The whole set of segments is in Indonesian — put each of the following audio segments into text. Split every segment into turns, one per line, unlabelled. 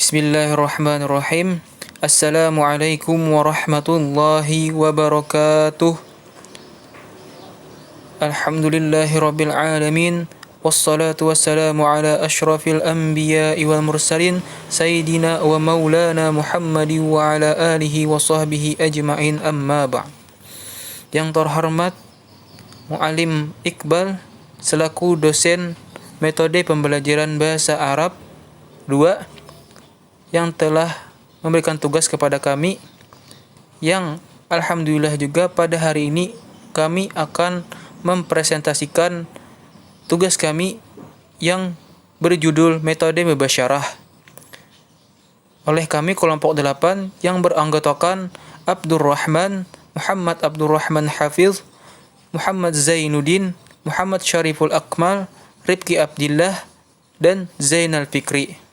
Bismillahirrahmanirrahim. Assalamualaikum warahmatullahi wabarakatuh. Alhamdulillahirabbil alamin. Wassalatu wassalamu ala asyrafil anbiya'i wal mursalin sayyidina wa maulana Muhammadin wa ala alihi wa sahbihi ajma'in, amma ba'd. Yang terhormat Muallim Iqbal selaku dosen metode pembelajaran bahasa Arab 2 yang telah memberikan tugas kepada kami, yang alhamdulillah juga pada hari ini kami akan mempresentasikan tugas kami yang berjudul metode mubasyarah oleh kami kelompok 8 yang beranggotakan Abdurrahman, Muhammad Abdurrahman Hafiz, Muhammad Zainuddin, Muhammad Syariful Akmal, Rifki Abdillah, dan Zainal Fikri.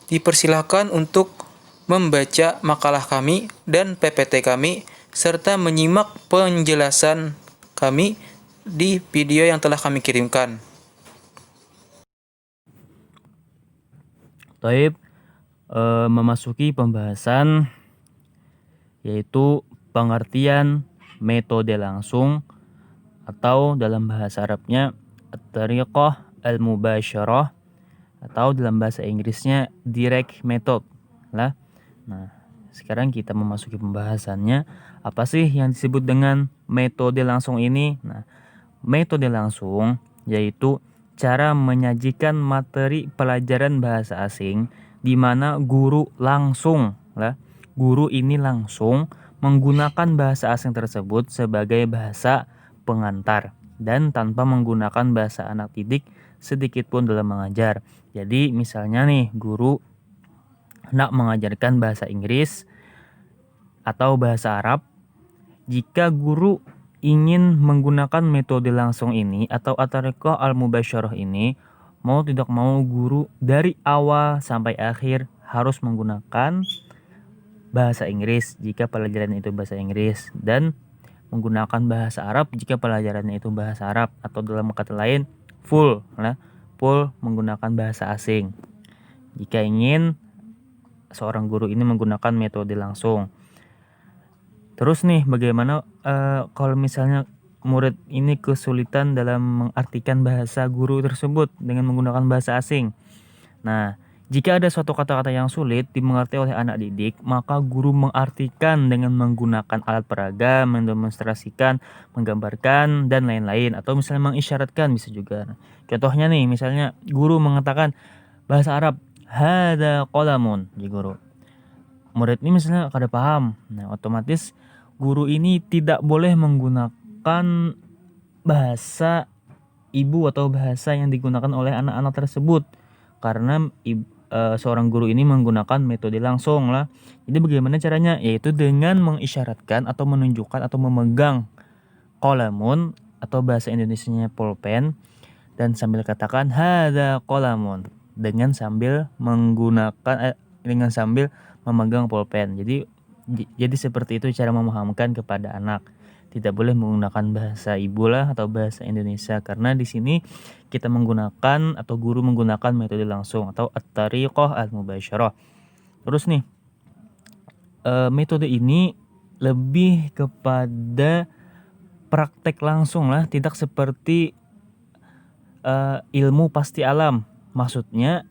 Dipersilakan untuk membaca makalah kami dan PPT kami serta menyimak penjelasan kami di video yang telah kami kirimkan.
Taib, memasuki pembahasan yaitu pengertian metode langsung atau dalam bahasa Arabnya at-tariqah al-mubasyarah atau dalam bahasa Inggrisnya direct method lah. Nah, sekarang kita memasuki pembahasannya. Apa sih yang disebut dengan metode langsung ini? Nah, metode langsung yaitu cara menyajikan materi pelajaran bahasa asing di mana guru langsung lah. Guru ini langsung menggunakan bahasa asing tersebut sebagai bahasa pengantar dan tanpa menggunakan bahasa anak didik sedikit pun dalam mengajar. Jadi misalnya nih guru hendak mengajarkan bahasa Inggris atau bahasa Arab, jika guru ingin menggunakan metode langsung ini atau at-tariqah al-mubasyarah ini, mau tidak mau guru dari awal sampai akhir harus menggunakan bahasa Inggris jika pelajaran itu bahasa Inggris dan menggunakan bahasa Arab jika pelajarannya itu bahasa Arab, atau dalam kata lain full menggunakan bahasa asing jika ingin seorang guru ini menggunakan metode langsung. Terus nih bagaimana kalau misalnya murid ini kesulitan dalam mengartikan bahasa guru tersebut dengan menggunakan bahasa asing. Nah, jika ada suatu kata-kata yang sulit dimengerti oleh anak didik, maka guru mengartikan dengan menggunakan alat peraga, mendemonstrasikan, menggambarkan, dan lain-lain. Atau misalnya mengisyaratkan bisa juga. Contohnya nih, misalnya guru mengatakan bahasa Arab, hada qalamun, di guru. Murid ini misalnya kada paham. Nah, otomatis guru ini tidak boleh menggunakan bahasa ibu atau bahasa yang digunakan oleh anak-anak tersebut. Karena seorang guru ini menggunakan metode langsung lah. Jadi bagaimana caranya? Yaitu dengan mengisyaratkan atau menunjukkan atau memegang qalamun atau bahasa Indonesianya pulpen dan sambil katakan hada qalamun dengan sambil menggunakan dengan sambil memegang pulpen. Jadi seperti itu cara memahamkan kepada anak. Tidak boleh menggunakan bahasa ibu lah atau bahasa Indonesia karena di sini kita menggunakan atau guru menggunakan metode langsung atau at-tariqah al-mubasyarah. Terus nih metode ini lebih kepada praktek langsung lah, tidak seperti ilmu pasti alam. Maksudnya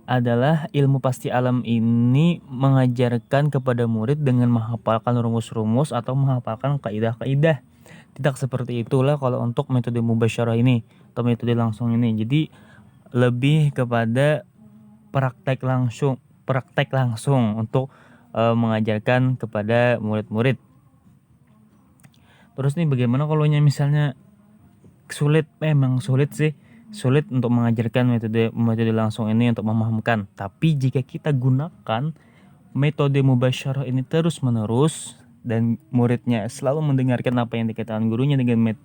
adalah ilmu pasti alam ini mengajarkan kepada murid dengan menghafalkan rumus-rumus atau menghafalkan kaidah-kaidah. Tidak seperti itulah kalau untuk metode mubasyarah ini atau metode langsung ini. Jadi lebih kepada praktek langsung untuk mengajarkan kepada murid-murid. Terus nih bagaimana kalau misalnya sulit? Memang sulit sih. Sulit untuk mengajarkan metode langsung ini untuk memahamkan. Tapi jika kita gunakan metode mubasyarah ini terus-menerus dan muridnya selalu mendengarkan apa yang dikatakan gurunya dengan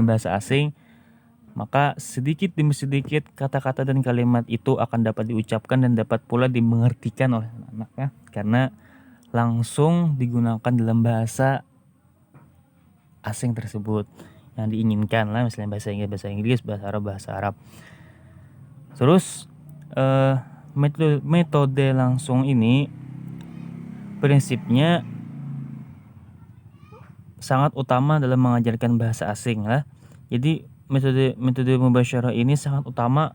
bahasa asing, maka sedikit demi sedikit kata-kata dan kalimat itu akan dapat diucapkan dan dapat pula dimengertikan oleh anak ya, karena langsung digunakan dalam bahasa asing tersebut yang diinginkan lah, misalnya bahasa Inggris, bahasa Arab. Terus metode langsung ini prinsipnya sangat utama dalam mengajarkan bahasa asing lah. Jadi metode mubasyarah ini sangat utama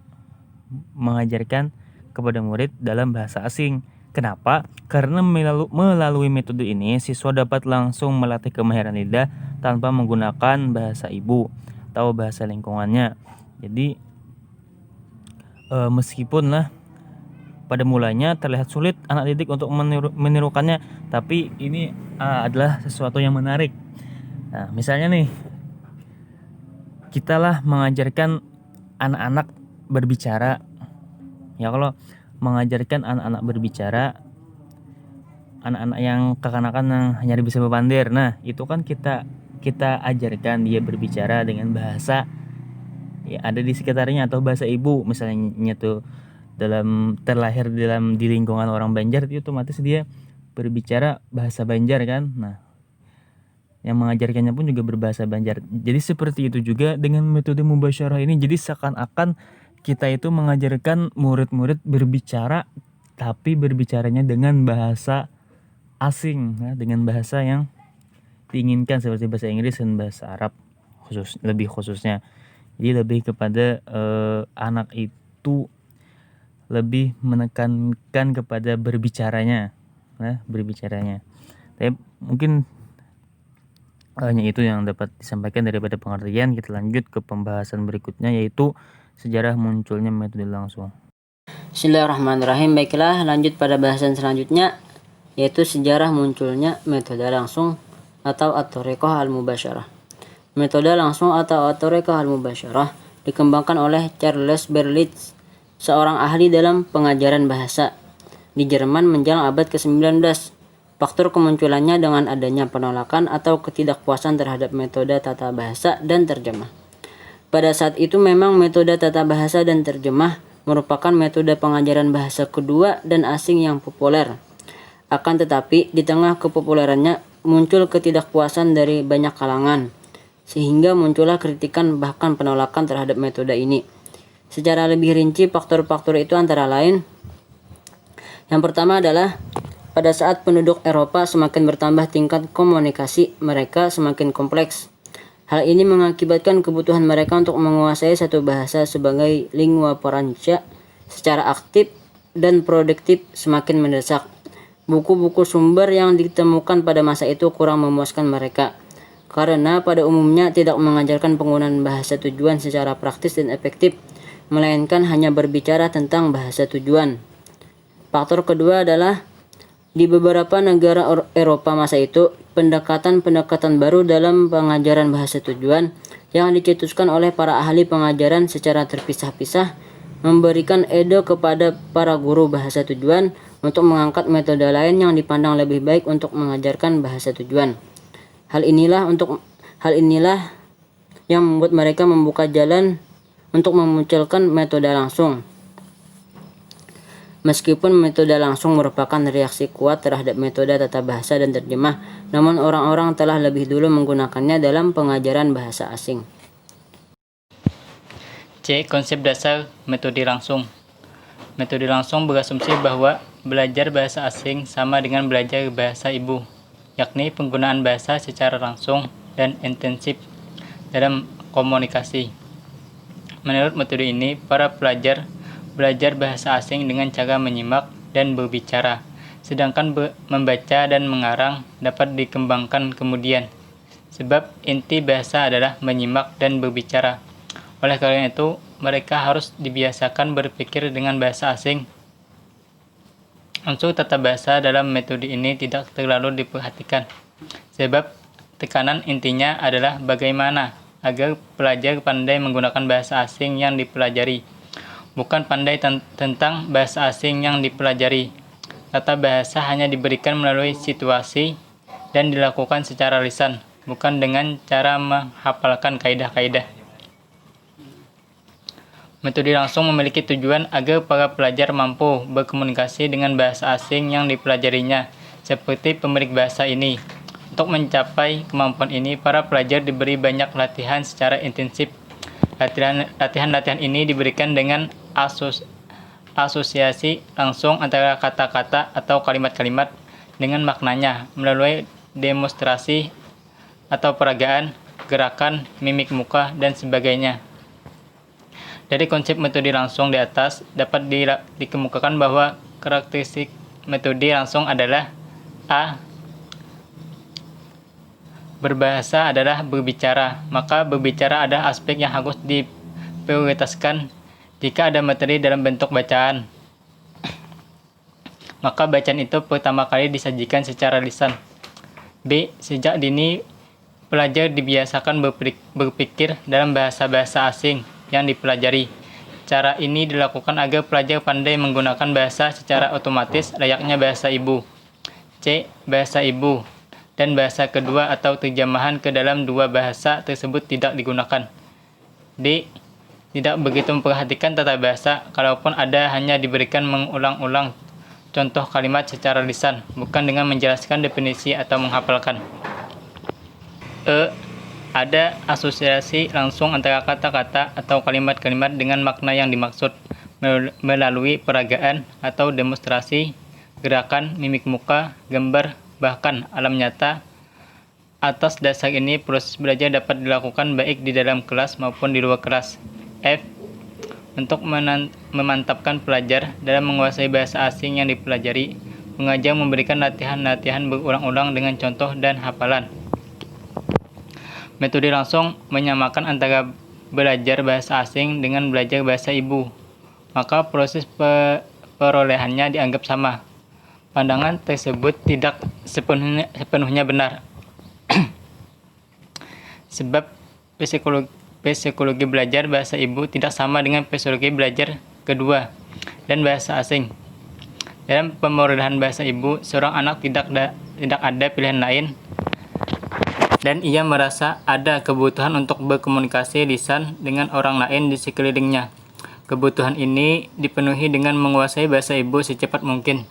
mengajarkan kepada murid dalam bahasa asing. Kenapa? Karena melalui metode ini siswa dapat langsung melatih kemahiran lidah tanpa menggunakan bahasa ibu atau bahasa lingkungannya. Jadi meskipun lah pada mulanya terlihat sulit anak didik untuk menirukannya, tapi ini adalah sesuatu yang menarik. Nah, misalnya nih, kita lah mengajarkan anak-anak berbicara. Ya, kalau mengajarkan anak-anak berbicara, anak-anak yang kekanakan yang hanya bisa berpandir, nah itu kan kita ajarkan dia berbicara dengan bahasa ya ada di sekitarnya atau bahasa ibu. Misalnya tuh terlahir di lingkungan orang Banjar, itu otomatis dia berbicara bahasa Banjar kan. Nah, yang mengajarkannya pun juga berbahasa Banjar. Jadi seperti itu juga dengan metode mubasyarah ini. Jadi seakan-akan kita itu mengajarkan murid-murid berbicara, tapi berbicaranya dengan bahasa asing, ya, dengan bahasa yang diinginkan seperti bahasa Inggris dan bahasa Arab lebih khususnya. Jadi lebih kepada anak itu lebih menekankan kepada berbicaranya. Tapi mungkin hanya itu yang dapat disampaikan daripada pengertian. Kita lanjut ke pembahasan berikutnya, yaitu sejarah munculnya metode langsung.
Bismillahirrahmanirrahim. Baiklah, lanjut pada bahasan selanjutnya, yaitu sejarah munculnya metode langsung atau at-thariqah al-mubasyarah. Metode langsung atau at-thariqah al-mubasyarah dikembangkan oleh Charles Berlitz, seorang ahli dalam pengajaran bahasa di Jerman menjelang abad ke-19. Faktor kemunculannya dengan adanya penolakan atau ketidakpuasan terhadap metode tata bahasa dan terjemah. Pada saat itu memang metode tata bahasa dan terjemah merupakan metode pengajaran bahasa kedua dan asing yang populer. Akan tetapi di tengah kepopulerannya muncul ketidakpuasan dari banyak kalangan, sehingga muncullah kritikan bahkan penolakan terhadap metode ini. Secara lebih rinci, faktor-faktor itu antara lain, yang pertama adalah pada saat penduduk Eropa semakin bertambah, tingkat komunikasi mereka semakin kompleks. Hal ini mengakibatkan kebutuhan mereka untuk menguasai satu bahasa sebagai lingua franca secara aktif dan produktif semakin mendesak. Buku-buku sumber yang ditemukan pada masa itu kurang memuaskan mereka, karena pada umumnya tidak mengajarkan penggunaan bahasa tujuan secara praktis dan efektif, melainkan hanya berbicara tentang bahasa tujuan. Faktor kedua adalah di beberapa negara Eropa masa itu, pendekatan-pendekatan baru dalam pengajaran bahasa tujuan yang dicetuskan oleh para ahli pengajaran secara terpisah-pisah memberikan ide kepada para guru bahasa tujuan untuk mengangkat metode lain yang dipandang lebih baik untuk mengajarkan bahasa tujuan. Hal inilah yang membuat mereka membuka jalan untuk memunculkan metode langsung. Meskipun metode langsung merupakan reaksi kuat terhadap metode tata bahasa dan terjemah, namun orang-orang telah lebih dulu menggunakannya dalam pengajaran bahasa asing.
C. Konsep dasar metode langsung. Metode langsung berasumsi bahwa belajar bahasa asing sama dengan belajar bahasa ibu, yakni penggunaan bahasa secara langsung dan intensif dalam komunikasi. Menurut metode ini, para pelajar belajar bahasa asing dengan cara menyimak dan berbicara, sedangkan membaca dan mengarang dapat dikembangkan kemudian, sebab inti bahasa adalah menyimak dan berbicara. Oleh karena itu, mereka harus dibiasakan berpikir dengan bahasa asing. Unsur tata bahasa dalam metode ini tidak terlalu diperhatikan, sebab tekanan intinya adalah bagaimana agar pelajar pandai menggunakan bahasa asing yang dipelajari, bukan pandai tentang bahasa asing yang dipelajari. Tata bahasa hanya diberikan melalui situasi dan dilakukan secara lisan, bukan dengan cara menghafalkan kaidah-kaidah. Metode langsung memiliki tujuan agar para pelajar mampu berkomunikasi dengan bahasa asing yang dipelajarinya, seperti pemilik bahasa ini. Untuk mencapai kemampuan ini, para pelajar diberi banyak latihan secara intensif. Latihan-latihan ini diberikan dengan asosiasi langsung antara kata-kata atau kalimat-kalimat dengan maknanya melalui demonstrasi atau peragaan, gerakan, mimik muka, dan sebagainya. Dari konsep metode langsung di atas dapat dikemukakan bahwa karakteristik metode langsung adalah A. Berbahasa adalah berbicara, maka berbicara ada aspek yang harus diprioritaskan jika ada materi dalam bentuk bacaan. Maka bacaan itu pertama kali disajikan secara lisan. B. Sejak dini, pelajar dibiasakan berpikir dalam bahasa-bahasa asing yang dipelajari. Cara ini dilakukan agar pelajar pandai menggunakan bahasa secara otomatis layaknya bahasa ibu. C. Bahasa ibu dan bahasa kedua atau terjemahan ke dalam dua bahasa tersebut tidak digunakan. D. Tidak begitu memperhatikan tata bahasa, kalaupun ada hanya diberikan mengulang-ulang contoh kalimat secara lisan, bukan dengan menjelaskan definisi atau menghafalkan. E. Ada asosiasi langsung antara kata-kata atau kalimat-kalimat dengan makna yang dimaksud melalui peragaan atau demonstrasi, gerakan, mimik muka, gambar, bahkan alam nyata. Atas dasar ini, proses belajar dapat dilakukan baik di dalam kelas maupun di luar kelas. F. Untuk memantapkan pelajar dalam menguasai bahasa asing yang dipelajari, pengajar memberikan latihan-latihan berulang-ulang dengan contoh dan hafalan. Metode langsung menyamakan antara belajar bahasa asing dengan belajar bahasa ibu, maka proses perolehannya dianggap sama. Pandangan tersebut tidak sepenuhnya benar. Sebab psikologi belajar bahasa ibu tidak sama dengan psikologi belajar kedua dan bahasa asing. Dalam pemerolehan bahasa ibu, seorang anak tidak ada pilihan lain dan ia merasa ada kebutuhan untuk berkomunikasi lisan dengan orang lain di sekelilingnya. Kebutuhan ini dipenuhi dengan menguasai bahasa ibu secepat mungkin.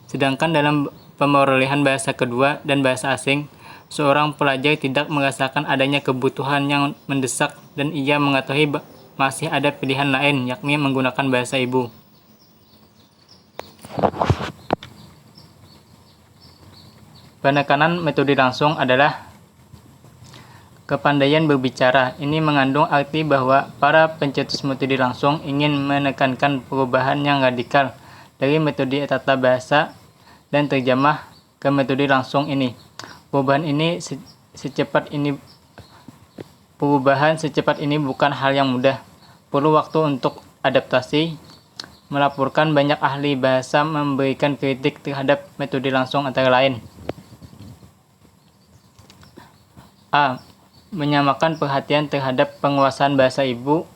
Sedangkan dalam pemerolehan bahasa kedua dan bahasa asing, seorang pelajar tidak merasakan adanya kebutuhan yang mendesak dan ia mengetahui masih ada pilihan lain, yakni menggunakan bahasa ibu. Penekanan metode langsung adalah kepandaian berbicara. Ini mengandung arti bahwa para pencetus metode langsung ingin menekankan perubahan yang radikal dari metode tata bahasa dan terjemah ke metode langsung ini. Perubahan secepat ini bukan hal yang mudah. Perlu waktu untuk adaptasi. Melaporkan banyak ahli bahasa memberikan kritik terhadap metode langsung antara lain. A. Menyamakan perhatian terhadap penguasaan bahasa ibu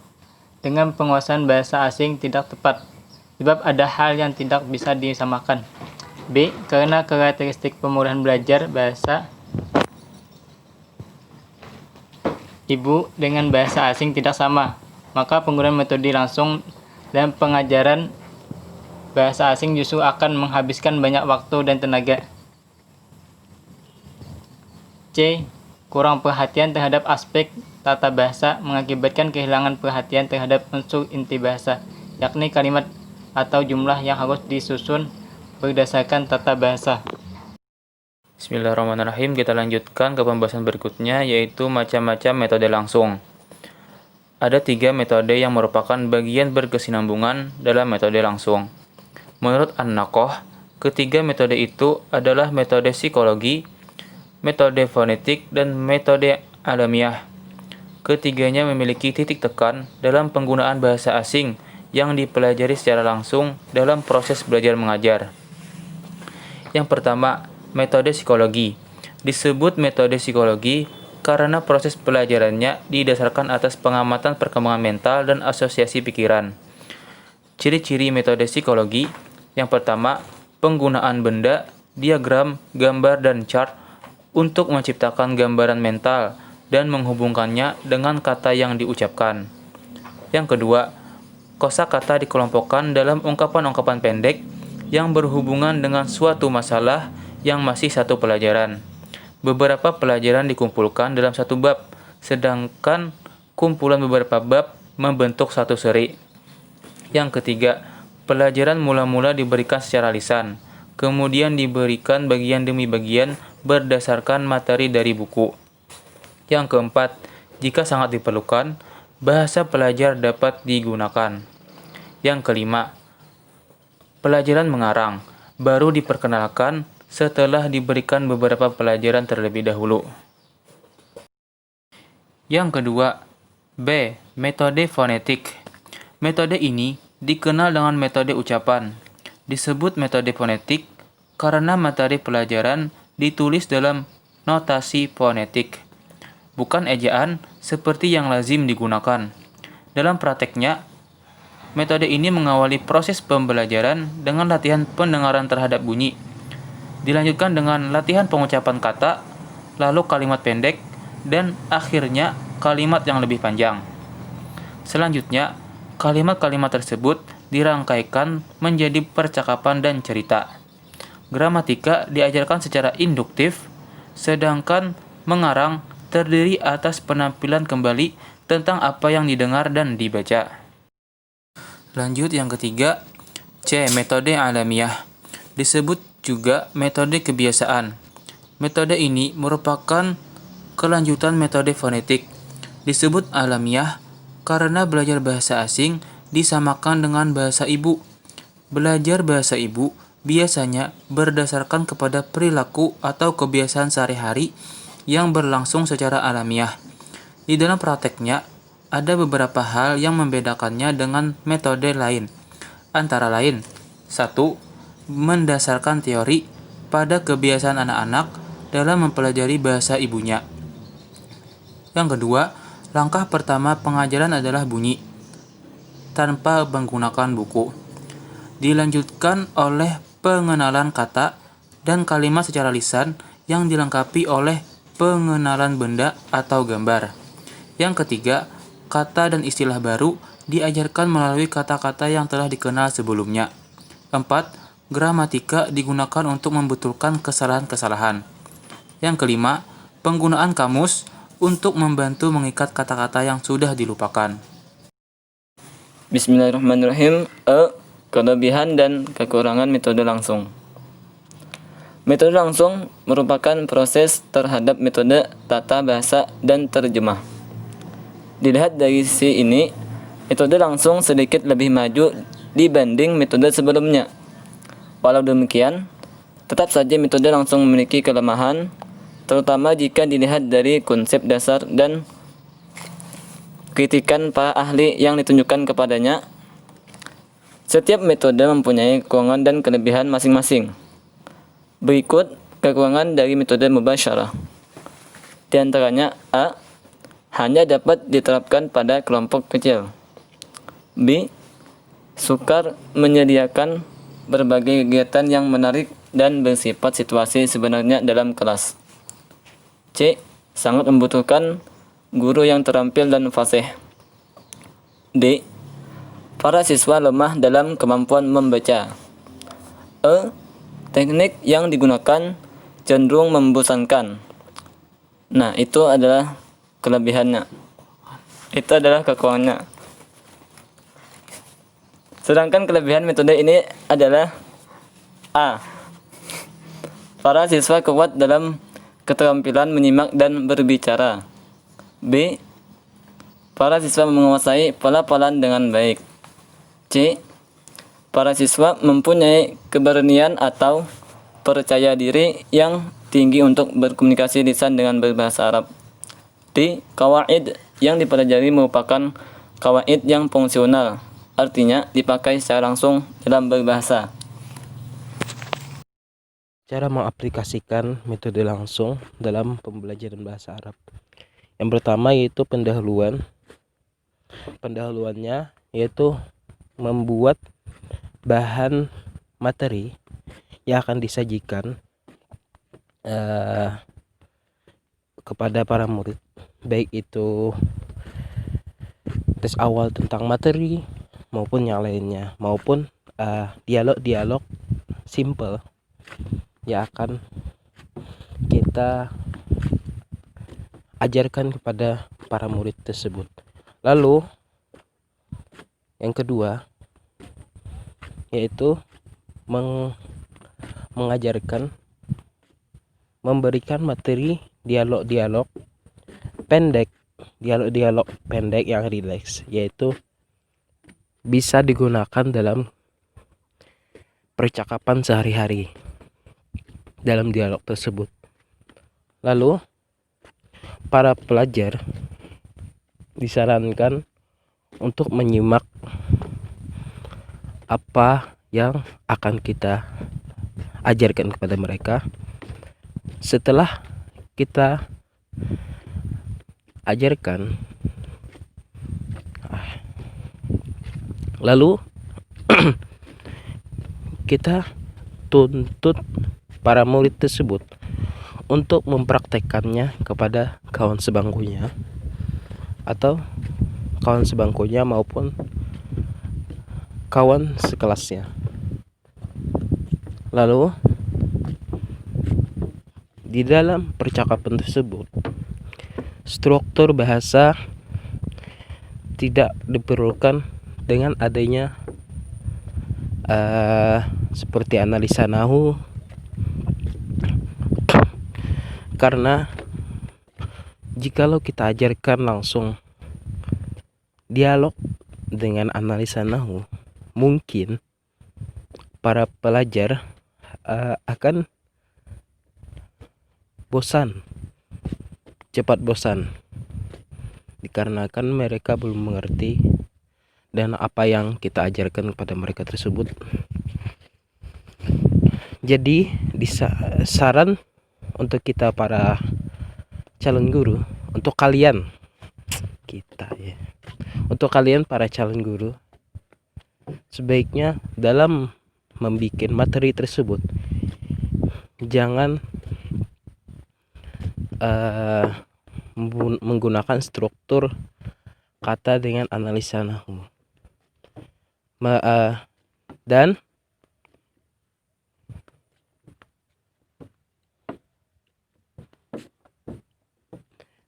dengan penguasaan bahasa asing tidak tepat, sebab ada hal yang tidak bisa disamakan. B. Karena karakteristik pemudahan belajar bahasa ibu dengan bahasa asing tidak sama, maka penggunaan metode langsung dan pengajaran bahasa asing justru akan menghabiskan banyak waktu dan tenaga. C. Kurang perhatian terhadap aspek tata bahasa mengakibatkan kehilangan perhatian terhadap unsur inti bahasa, yakni kalimat atau jumlah yang harus disusun berdasarkan tata bahasa.
Bismillahirrahmanirrahim. Kita lanjutkan ke pembahasan berikutnya, yaitu macam-macam metode langsung. Ada 3 metode yang merupakan bagian berkesinambungan dalam metode langsung. Menurut An-Naqoh, ketiga metode itu adalah metode psikologi, metode fonetik, dan metode alamiah. Ketiganya memiliki titik tekan dalam penggunaan bahasa asing yang dipelajari secara langsung dalam proses belajar mengajar. Yang pertama, metode psikologi. Disebut metode psikologi karena proses pelajarannya didasarkan atas pengamatan perkembangan mental dan asosiasi pikiran. Ciri-ciri metode psikologi: yang pertama, penggunaan benda, diagram, gambar, dan chart untuk menciptakan gambaran mental dan menghubungkannya dengan kata yang diucapkan. Yang kedua, kosakata dikelompokkan dalam ungkapan-ungkapan pendek yang berhubungan dengan suatu masalah yang masih satu pelajaran. Beberapa pelajaran dikumpulkan dalam satu bab, sedangkan kumpulan beberapa bab membentuk satu seri. Yang ketiga, Pelajaran mula-mula diberikan secara lisan, kemudian diberikan bagian demi bagian berdasarkan materi dari buku. Yang keempat, jika sangat diperlukan, bahasa pelajar dapat digunakan. Yang kelima, pelajaran mengarang baru diperkenalkan setelah diberikan beberapa pelajaran terlebih dahulu. Yang kedua, B. Metode fonetik. Metode ini dikenal dengan metode ucapan. Disebut metode fonetik karena materi pelajaran ditulis dalam notasi fonetik, bukan ejaan seperti yang lazim digunakan. Dalam prakteknya, metode ini mengawali proses pembelajaran dengan latihan pendengaran terhadap bunyi. Dilanjutkan dengan latihan pengucapan kata, lalu kalimat pendek, dan akhirnya kalimat yang lebih panjang. Selanjutnya, kalimat-kalimat tersebut dirangkaikan menjadi percakapan dan cerita. Gramatika diajarkan secara induktif, sedangkan mengarang terdiri atas penampilan kembali tentang apa yang didengar dan dibaca. Lanjut yang ketiga, C. Metode alamiah. Disebut juga metode kebiasaan. Metode ini merupakan kelanjutan metode fonetik. Disebut alamiah karena belajar bahasa asing disamakan dengan bahasa ibu. Belajar bahasa ibu biasanya berdasarkan kepada perilaku atau kebiasaan sehari-hari yang berlangsung secara alamiah. Di dalam prakteknya, ada beberapa hal yang membedakannya dengan metode lain. Antara lain, 1. Mendasarkan teori pada kebiasaan anak-anak dalam mempelajari bahasa ibunya. Yang kedua, langkah pertama pengajaran adalah bunyi, tanpa menggunakan buku. Dilanjutkan oleh pengenalan kata dan kalimat secara lisan yang dilengkapi oleh pengenalan benda atau gambar. Yang ketiga, kata dan istilah baru diajarkan melalui kata-kata yang telah dikenal sebelumnya. 4. Gramatika digunakan untuk membetulkan kesalahan-kesalahan. Yang kelima, penggunaan kamus untuk membantu mengikat kata-kata yang sudah dilupakan.
Bismillahirrahmanirrahim. Kelebihan dan kekurangan metode langsung. Metode langsung merupakan proses terhadap metode tata bahasa dan terjemah. Dilihat dari sisi ini, metode langsung sedikit lebih maju dibanding metode sebelumnya. Walau demikian, tetap saja metode langsung memiliki kelemahan, terutama jika dilihat dari konsep dasar dan kritikan para ahli yang ditunjukkan kepadanya. Setiap metode mempunyai kekurangan dan kelebihan masing-masing. Berikut kekurangan dari metode mubasyarah. Di antaranya, A. Hanya dapat diterapkan pada kelompok kecil. B. Sukar menyediakan berbagai kegiatan yang menarik dan bersifat situasi sebenarnya dalam kelas. C. Sangat membutuhkan guru yang terampil dan fasih. D. Para siswa lemah dalam kemampuan membaca. E. Teknik yang digunakan cenderung membosankan. Nah, itu adalah kelebihannya. Itu adalah kekurangannya. Sedangkan kelebihan metode ini adalah A. Para siswa kuat dalam keterampilan menyimak dan berbicara. B. Para siswa menguasai pelafalan dengan baik. C. Para siswa mempunyai keberanian atau percaya diri yang tinggi untuk berkomunikasi lisan dengan berbahasa Arab. D. Qawaid yang dipelajari merupakan qawaid yang fungsional, artinya dipakai secara langsung dalam berbahasa.
Cara mengaplikasikan metode langsung dalam pembelajaran bahasa Arab. Yang pertama yaitu pendahuluan. Pendahuluannya yaitu membuat bahan materi yang akan disajikan kepada para murid, baik itu tes awal tentang materi maupun yang lainnya, maupun dialog-dialog simple yang akan kita ajarkan kepada para murid tersebut. Lalu yang kedua, yaitu mengajarkan, memberikan materi dialog-dialog pendek, dialog-dialog pendek yang rileks, yaitu bisa digunakan dalam percakapan sehari-hari dalam dialog tersebut. Lalu para pelajar disarankan untuk menyimak apa yang akan kita ajarkan kepada mereka. Setelah kita ajarkan, lalu kita tuntut para murid tersebut untuk mempraktekkannya kepada kawan sebangkunya atau kawan sebangkunya maupun kawan sekelasnya. Lalu di dalam percakapan tersebut, struktur bahasa tidak diperlukan dengan adanya seperti analisa nahu, karena jikalau kita ajarkan langsung dialog dengan analisa nahu, mungkin para pelajar akan cepat bosan, dikarenakan mereka belum mengerti dan apa yang kita ajarkan kepada mereka tersebut. Jadi saran untuk kita para calon guru, untuk kalian para calon guru, sebaiknya dalam membuat materi tersebut jangan menggunakan struktur kata dengan analisa nahu, dan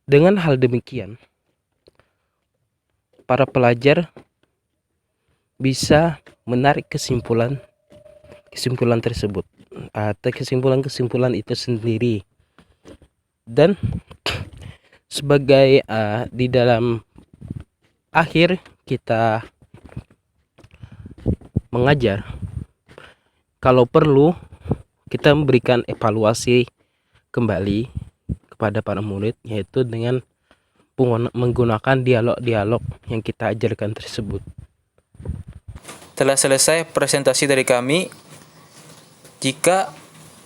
dengan hal demikian para pelajar bisa menarik kesimpulan tersebut atau kesimpulan itu sendiri. Dan sebagai di dalam akhir kita mengajar, kalau perlu kita memberikan evaluasi kembali kepada para murid, yaitu dengan menggunakan dialog-dialog yang kita ajarkan tersebut.
Telah selesai presentasi dari kami. Jika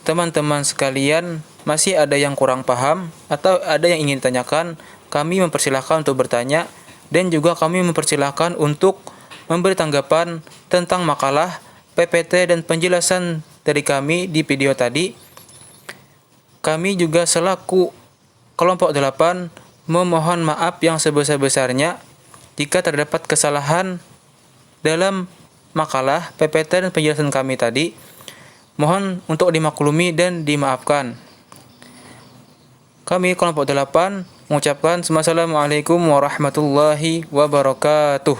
teman-teman sekalian masih ada yang kurang paham atau ada yang ingin ditanyakan, kami mempersilahkan untuk bertanya, dan juga kami mempersilahkan untuk memberi tanggapan tentang makalah, PPT, dan penjelasan dari kami di video tadi. Kami juga selaku kelompok 8 memohon maaf yang sebesar-besarnya jika terdapat kesalahan dalam makalah, PPT, dan penjelasan kami tadi. Mohon untuk dimaklumi dan dimaafkan. Kami kelompok 8 mengucapkan Assalamualaikum warahmatullahi wabarakatuh.